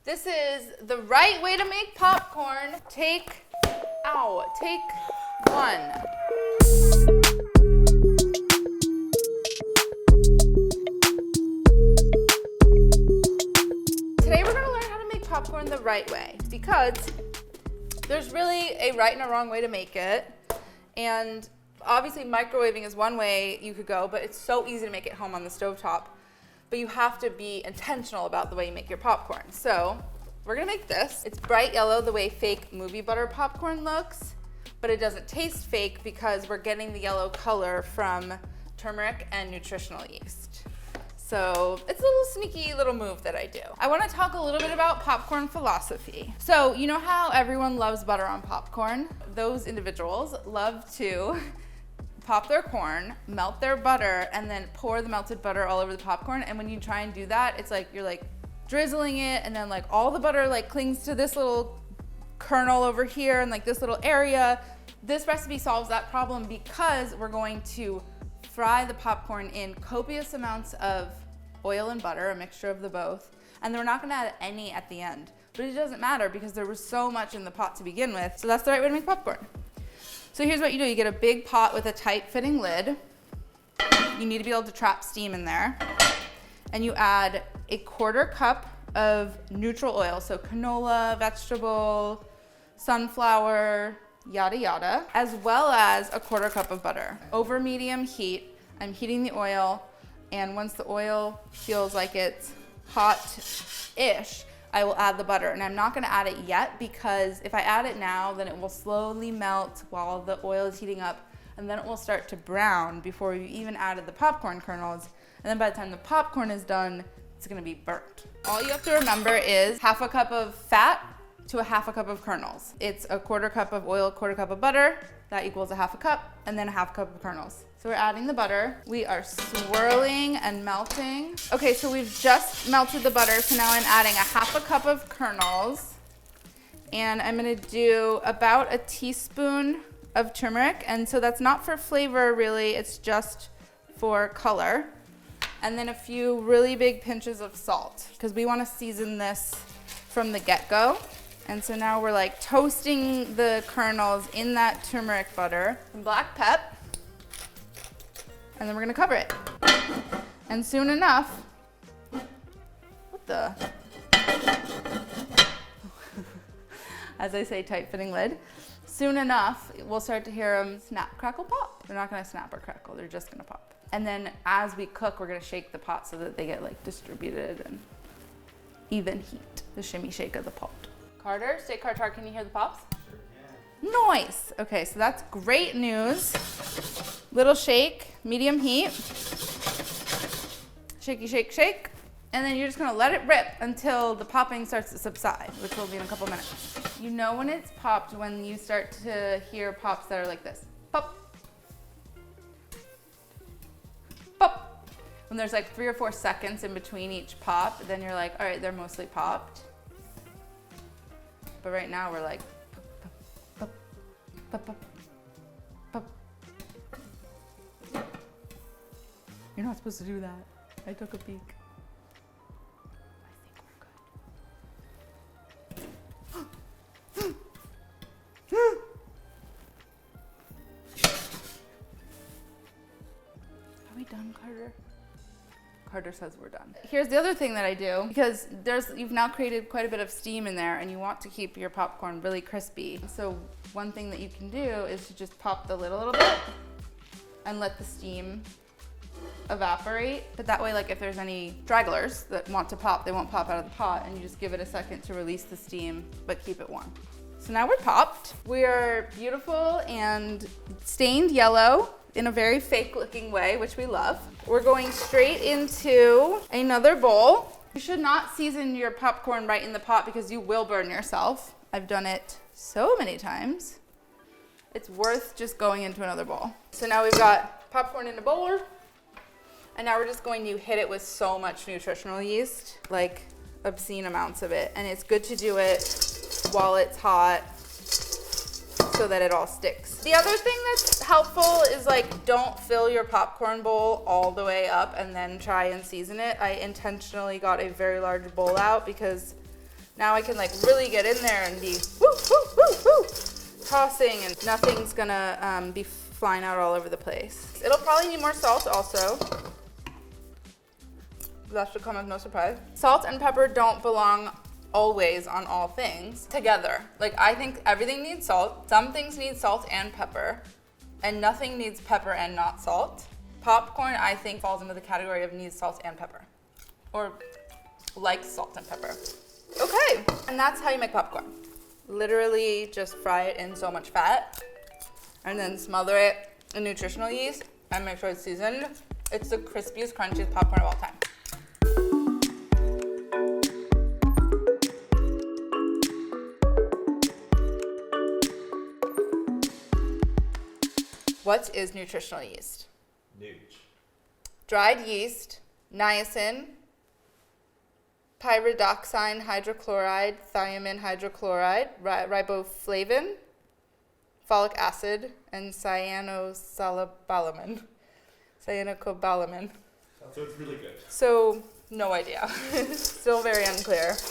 This is the right way to make popcorn. Take one. Today we're gonna learn how to make popcorn the right way because there's really a right and a wrong way to make it. And obviously microwaving is one way you could go, but it's so easy to make it home on the stovetop. But you have to be intentional about the way you make your popcorn. So we're gonna make this. It's bright yellow the way fake movie butter popcorn looks, but it doesn't taste fake because we're getting the yellow color from turmeric and nutritional yeast. So it's a little sneaky little move that I do. I wanna talk a little bit about popcorn philosophy. So you know how everyone loves butter on popcorn? Those individuals love to pop their corn, melt their butter, and then pour the melted butter all over the popcorn. And when you try and do that, it's like you're like drizzling it, and then like all the butter like clings to this little kernel over here and like this little area. This recipe solves that problem because we're going to fry the popcorn in copious amounts of oil and butter, a mixture of the both, and we're not gonna add any at the end. But it doesn't matter because there was so much in the pot to begin with. So that's the right way to make popcorn. So here's what you do. You get a big pot with a tight fitting lid. You need to be able to trap steam in there. And you add a 1/4 cup of neutral oil, so canola, vegetable, sunflower, yada yada, as well as a 1/4 cup of butter. Over medium heat, I'm heating the oil, and once the oil feels like it's hot-ish, I will add the butter. And I'm not gonna add it yet because if I add it now, then it will slowly melt while the oil is heating up, and then it will start to brown before you even added the popcorn kernels. And then by the time the popcorn is done, it's gonna be burnt. All you have to remember is 1/2 cup of fat to 1/2 cup of kernels. It's a 1/4 cup of oil, 1/4 cup of butter. That equals 1/2 cup, and then 1/2 cup of kernels. So we're adding the butter. We are swirling and melting. Okay, so we've just melted the butter, so now I'm adding 1/2 cup of kernels. And I'm gonna do about a teaspoon of turmeric. And so that's not for flavor really, it's just for color. And then a few really big pinches of salt, because we wanna season this from the get-go. And so now we're like toasting the kernels in that turmeric butter. Some black pep. And then we're gonna cover it. And soon enough, what the? As I say, tight fitting lid. Soon enough, we'll start to hear them snap, crackle, pop. They're not gonna snap or crackle, they're just gonna pop. And then as we cook, we're gonna shake the pot so that they get like distributed and even heat. The shimmy shake of the pot. Carter, stay Carter, can you hear the pops? Sure can. Nice. Okay, so that's great news. Little shake, medium heat. Shaky, shake, shake. And then you're just gonna let it rip until the popping starts to subside, which will be in a couple minutes. You know when it's popped when you start to hear pops that are like this. Pop. Pop. When there's like 3 or 4 seconds in between each pop, then you're like, all right, they're mostly popped. But right now we're like, pop, pop, pop, pop, pop. You're not supposed to do that. I took a peek. I think we're good. Are we done, Carter? Carter says we're done. Here's the other thing that I do, because you've now created quite a bit of steam in there and you want to keep your popcorn really crispy. So one thing that you can do is to just pop the lid a little bit and let the steam evaporate. But that way, like if there's any stragglers that want to pop, they won't pop out of the pot, and you just give it a second to release the steam, but keep it warm. So now we're popped. We are beautiful and stained yellow in a very fake looking way, which we love. We're going straight into another bowl. You should not season your popcorn right in the pot because you will burn yourself. I've done it so many times. It's worth just going into another bowl. So now we've got popcorn in a bowl, and now we're just going to hit it with so much nutritional yeast, like obscene amounts of it. And it's good to do it while it's hot so that it all sticks. The other thing that's helpful is like, don't fill your popcorn bowl all the way up and then try and season it. I intentionally got a very large bowl out because Now I can like really get in there and be woo, woo, woo, woo, tossing, and nothing's gonna be flying out all over the place. It'll probably need more salt also. That should come as no surprise. Salt and pepper don't belong always on all things together. Like, I think everything needs salt. Some things need salt and pepper, and nothing needs pepper and not salt. Popcorn, I think, falls into the category of needs salt and pepper, or likes salt and pepper. Okay, and that's how you make popcorn. Literally just fry it in so much fat, and then smother it in nutritional yeast, and make sure it's seasoned. It's the crispiest, crunchiest popcorn of all time. What is nutritional yeast? Nooch. Dried yeast, niacin, pyridoxine hydrochloride, thiamine hydrochloride, riboflavin, folic acid, and cyanocobalamin. So it's really good. So, no idea. Still very unclear.